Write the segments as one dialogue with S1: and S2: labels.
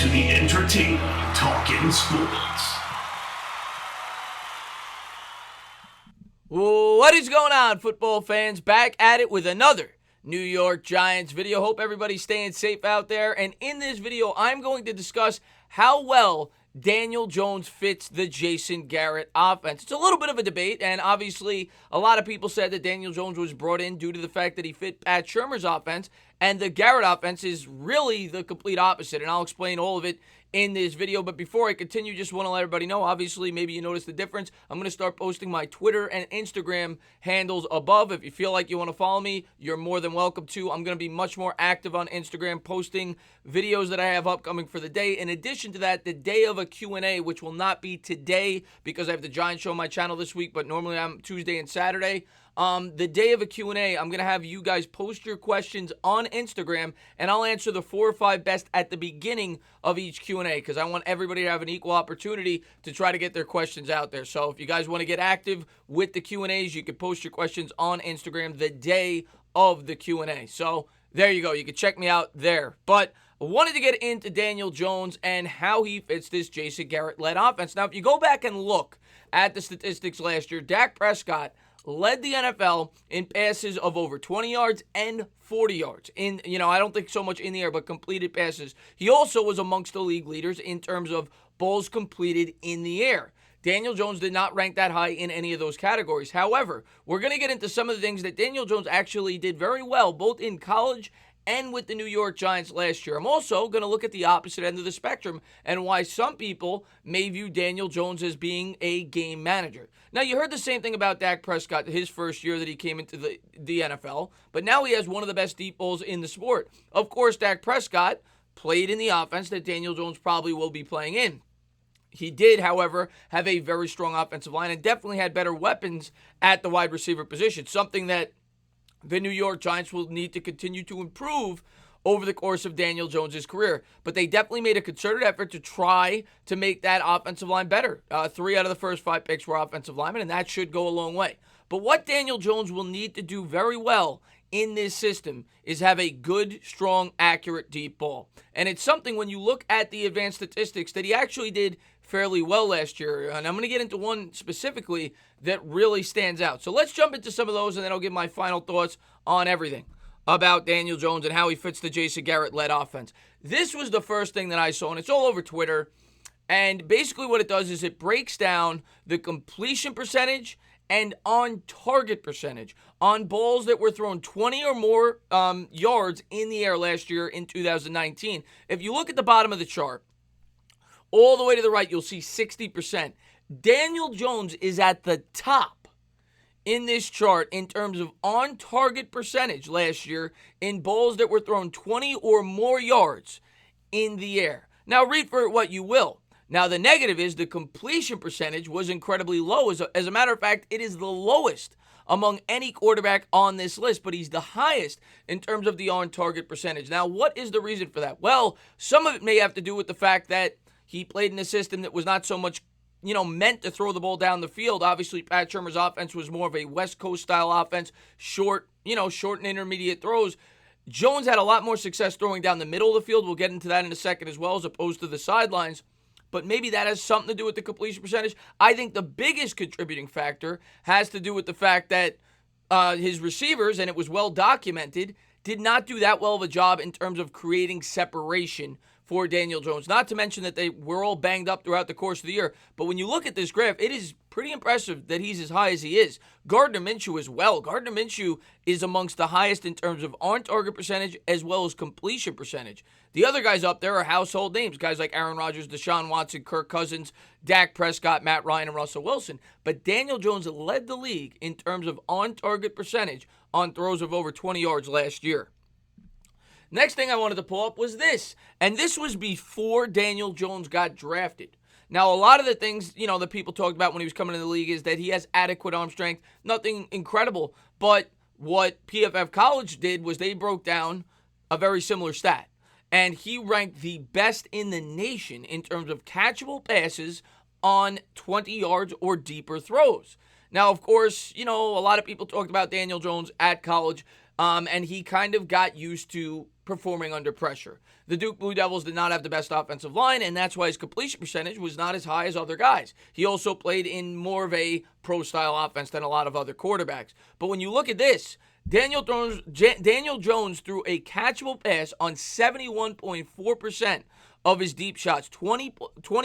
S1: to the entertaining Talkin' Sports.
S2: What is going on, football fans? Back at it with another New York Giants video. Hope everybody's staying safe out there. And in this video, I'm going to discuss how well Daniel Jones fits the Jason Garrett offense. It's a little bit of a debate, and obviously a lot of people said that Daniel Jones was brought in due to the fact that he fit Pat Shurmur's offense, and the Garrett offense is really the complete opposite, and I'll explain all of it in this video. But before I continue, just want to let everybody know, obviously, maybe you noticed the difference. I'm going to start posting my Twitter and Instagram handles above. If you feel like you want to follow me, you're more than welcome to. I'm going to be much more active on Instagram, posting videos that I have upcoming for the day. In addition to that, the day of a Q&A, which will not be today because I have the Giants show on my channel this week, but normally I'm Tuesday and Saturday. The day of a Q&A, I'm going to have you guys post your questions on Instagram, and I'll answer the 4 or 5 best at the beginning of each Q&A because I want everybody to have an equal opportunity to try to get their questions out there. So if you guys want to get active with the Q&As, you can post your questions on Instagram the day of the Q&A. So there you go. You can check me out there. But I wanted to get into Daniel Jones and how he fits this Jason Garrett-led offense. Now, if you go back and look at the statistics last year, Dak Prescott led the NFL in passes of over 20 yards and 40 yards. I don't think so much in the air, but completed passes. He also was amongst the league leaders in terms of balls completed in the air. Daniel Jones did not rank that high in any of those categories. However, we're going to get into some of the things that Daniel Jones actually did very well, both in college and with the New York Giants last year. I'm also going to look at the opposite end of the spectrum and why some people may view Daniel Jones as being a game manager. Now, you heard the same thing about Dak Prescott his first year that he came into the NFL, but now he has one of the best deep balls in the sport. Of course, Dak Prescott played in the offense that Daniel Jones probably will be playing in. He did, however, have a very strong offensive line and definitely had better weapons at the wide receiver position, something that the New York Giants will need to continue to improve over the course of Daniel Jones' career. But they definitely made a concerted effort to try to make that offensive line better. 3 out of the first 5 picks were offensive linemen, and that should go a long way. But what Daniel Jones will need to do very well in this system is have a good, strong, accurate deep ball. And it's something when you look at the advanced statistics that he actually did fairly well last year. And I'm going to get into one specifically that really stands out. So let's jump into some of those, and then I'll give my final thoughts on everything about Daniel Jones and how he fits the Jason Garrett-led offense. This was the first thing that I saw, and it's all over Twitter. And basically what it does is it breaks down the completion percentage and on-target percentage on balls that were thrown 20 or more yards in the air last year in 2019. If you look at the bottom of the chart, all the way to the right, you'll see 60%. Daniel Jones is at the top in this chart in terms of on-target percentage last year in balls that were thrown 20 or more yards in the air. Now, read for it what you will. Now, the negative is the completion percentage was incredibly low. As a matter of fact, it is the lowest among any quarterback on this list, but he's the highest in terms of the on-target percentage. Now, what is the reason for that? Well, some of it may have to do with the fact that he played in a system that was not so much, meant to throw the ball down the field. Obviously, Pat Shurmur's offense was more of a West Coast style offense, short and intermediate throws. Jones had a lot more success throwing down the middle of the field. We'll get into that in a second as well, as opposed to the sidelines. But maybe that has something to do with the completion percentage. I think the biggest contributing factor has to do with the fact that his receivers, and it was well documented, did not do that well of a job in terms of creating separation for Daniel Jones. Not to mention that they were all banged up throughout the course of the year. But when you look at this graph, it is pretty impressive that he's as high as he is. Gardner Minshew as well. Gardner Minshew is amongst the highest in terms of on-target percentage as well as completion percentage. The other guys up there are household names. Guys like Aaron Rodgers, Deshaun Watson, Kirk Cousins, Dak Prescott, Matt Ryan, and Russell Wilson. But Daniel Jones led the league in terms of on-target percentage on throws of over 20 yards last year. Next thing I wanted to pull up was this. And this was before Daniel Jones got drafted. Now, a lot of the things, that people talked about when he was coming into the league is that he has adequate arm strength. Nothing incredible. But what PFF College did was they broke down a very similar stat. And he ranked the best in the nation in terms of catchable passes on 20 yards or deeper throws. Now, of course, a lot of people talked about Daniel Jones at college, and he kind of got used to performing under pressure. The Duke Blue Devils did not have the best offensive line, and that's why his completion percentage was not as high as other guys. He also played in more of a pro-style offense than a lot of other quarterbacks. But when you look at this, Daniel Jones threw a catchable pass on 71.4% of his deep shots, 20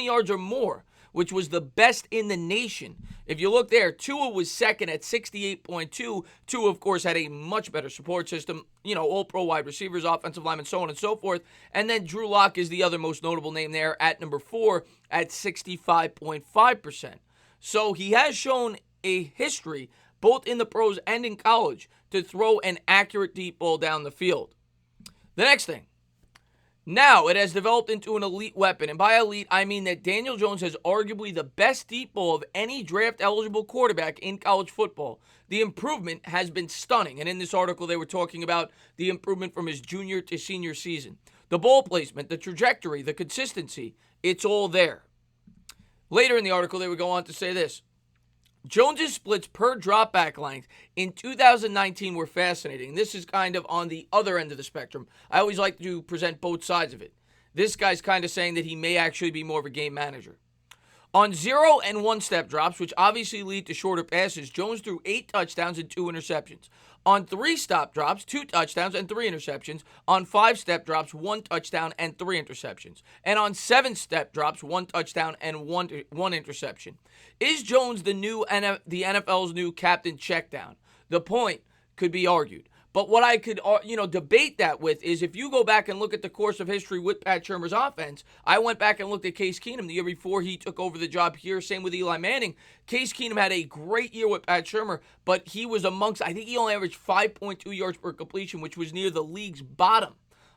S2: yards or more, which was the best in the nation. If you look there, Tua was second at 68.2. Tua, of course, had a much better support system, all pro wide receivers, offensive linemen, so on and so forth. And then Drew Lock is the other most notable name there at number 4 at 65.5%. So he has shown a history, both in the pros and in college, to throw an accurate deep ball down the field. The next thing. Now, it has developed into an elite weapon, and by elite, I mean that Daniel Jones has arguably the best deep ball of any draft-eligible quarterback in college football. The improvement has been stunning, and in this article, they were talking about the improvement from his junior to senior season. The ball placement, the trajectory, the consistency, it's all there. Later in the article, they would go on to say this. Jones's splits per dropback length in 2019 were fascinating. This is kind of on the other end of the spectrum. I always like to present both sides of it. This guy's kind of saying that he may actually be more of a game manager. On 0 and 1 step drops, which obviously lead to shorter passes, Jones threw 8 touchdowns and 2 interceptions. On 3 stop drops, 2 touchdowns and 3 interceptions. On 5 step drops, 1 touchdown and 3 interceptions. And on 7 step drops, 1 touchdown and 1 interception. Is Jones the NFL's new Captain Checkdown? The point could be argued. But what I could, debate that with is if you go back and look at the course of history with Pat Shurmur's offense, I went back and looked at Case Keenum the year before he took over the job here. Same with Eli Manning. Case Keenum had a great year with Pat Shurmur, but he was I think he only averaged 5.2 yards per completion, which was near the league's bottom.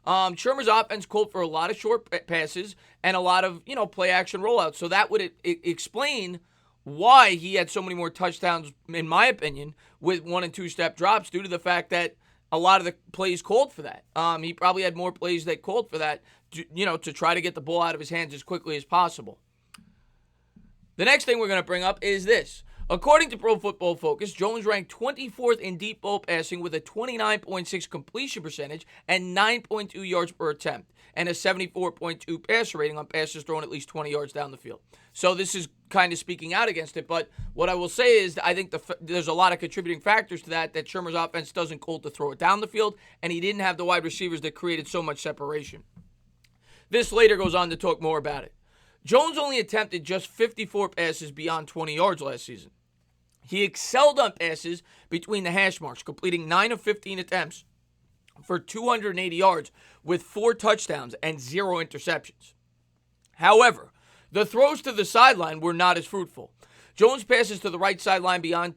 S2: Shurmur's offense called for a lot of short passes and a lot of, play action rollouts. So that would explain why he had so many more touchdowns, in my opinion, with 1 and 2 step drops due to the fact that a lot of the plays called for that. He probably had more plays that called for that, to try to get the ball out of his hands as quickly as possible. The next thing we're going to bring up is this. According to Pro Football Focus, Jones ranked 24th in deep ball passing with a 29.6 completion percentage and 9.2 yards per attempt, and a 74.2 passer rating on passes thrown at least 20 yards down the field. So this is kind of speaking out against it, but what I will say is I think there's a lot of contributing factors to that Shurmur's offense doesn't call to throw it down the field, and he didn't have the wide receivers that created so much separation. This later goes on to talk more about it. Jones only attempted just 54 passes beyond 20 yards last season. He excelled on passes between the hash marks, completing 9 of 15 attempts for 280 yards with 4 touchdowns and 0 interceptions. However, the throws to the sideline were not as fruitful. Jones' passes to the right sideline beyond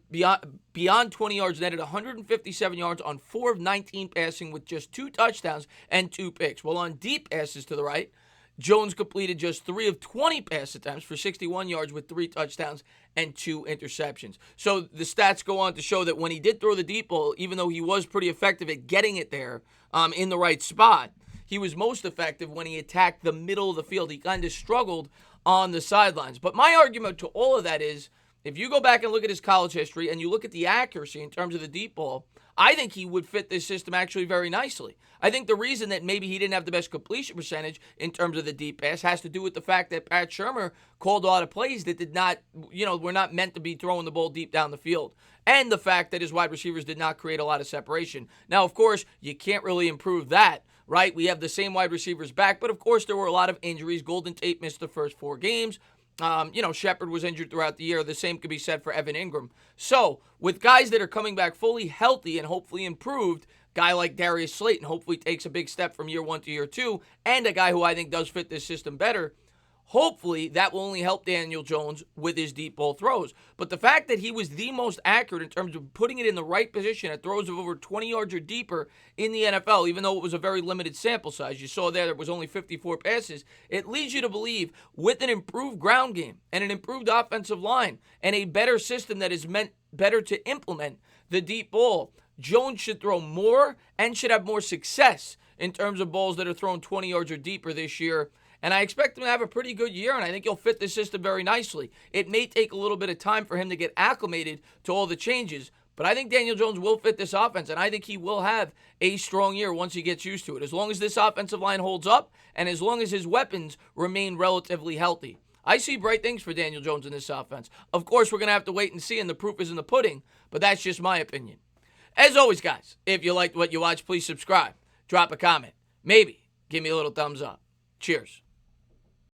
S2: 20 yards netted 157 yards on 4 of 19 passing with just 2 touchdowns and 2 picks. While on deep passes to the right, Jones completed just 3 of 20 pass attempts for 61 yards with 3 touchdowns and 2 interceptions. So the stats go on to show that when he did throw the deep ball, even though he was pretty effective at getting it there in the right spot, he was most effective when he attacked the middle of the field. He kind of struggled on the sidelines. But my argument to all of that is, if you go back and look at his college history and you look at the accuracy in terms of the deep ball, I think he would fit this system actually very nicely. I think the reason that maybe he didn't have the best completion percentage in terms of the deep pass has to do with the fact that Pat Shurmur called a lot of plays that did not, were not meant to be throwing the ball deep down the field. And the fact that his wide receivers did not create a lot of separation. Now, of course, you can't really improve that, right? We have the same wide receivers back, but of course there were a lot of injuries. Golden Tate missed the first 4 games. Shepard was injured throughout the year. The same could be said for Evan Ingram. So, with guys that are coming back fully healthy and hopefully improved, guy like Darius Slayton hopefully takes a big step from year 1 to year 2, and a guy who I think does fit this system better, hopefully that will only help Daniel Jones with his deep ball throws. But the fact that he was the most accurate in terms of putting it in the right position at throws of over 20 yards or deeper in the NFL, even though it was a very limited sample size, you saw there was only 54 passes, it leads you to believe with an improved ground game and an improved offensive line and a better system that is meant better to implement the deep ball, Jones should throw more and should have more success in terms of balls that are thrown 20 yards or deeper this year. And I expect him to have a pretty good year, and I think he'll fit the system very nicely. It may take a little bit of time for him to get acclimated to all the changes, But I think Daniel Jones will fit this offense, and I think he will have a strong year once he gets used to it, as long as this offensive line holds up and as long as his weapons remain relatively healthy. I see bright things for Daniel Jones in this offense. Of course, we're going to have to wait and see, and the proof is in the pudding, but that's just my opinion. As always, guys, if you liked what you watched, please subscribe, drop a comment, maybe give me a little thumbs up. Cheers.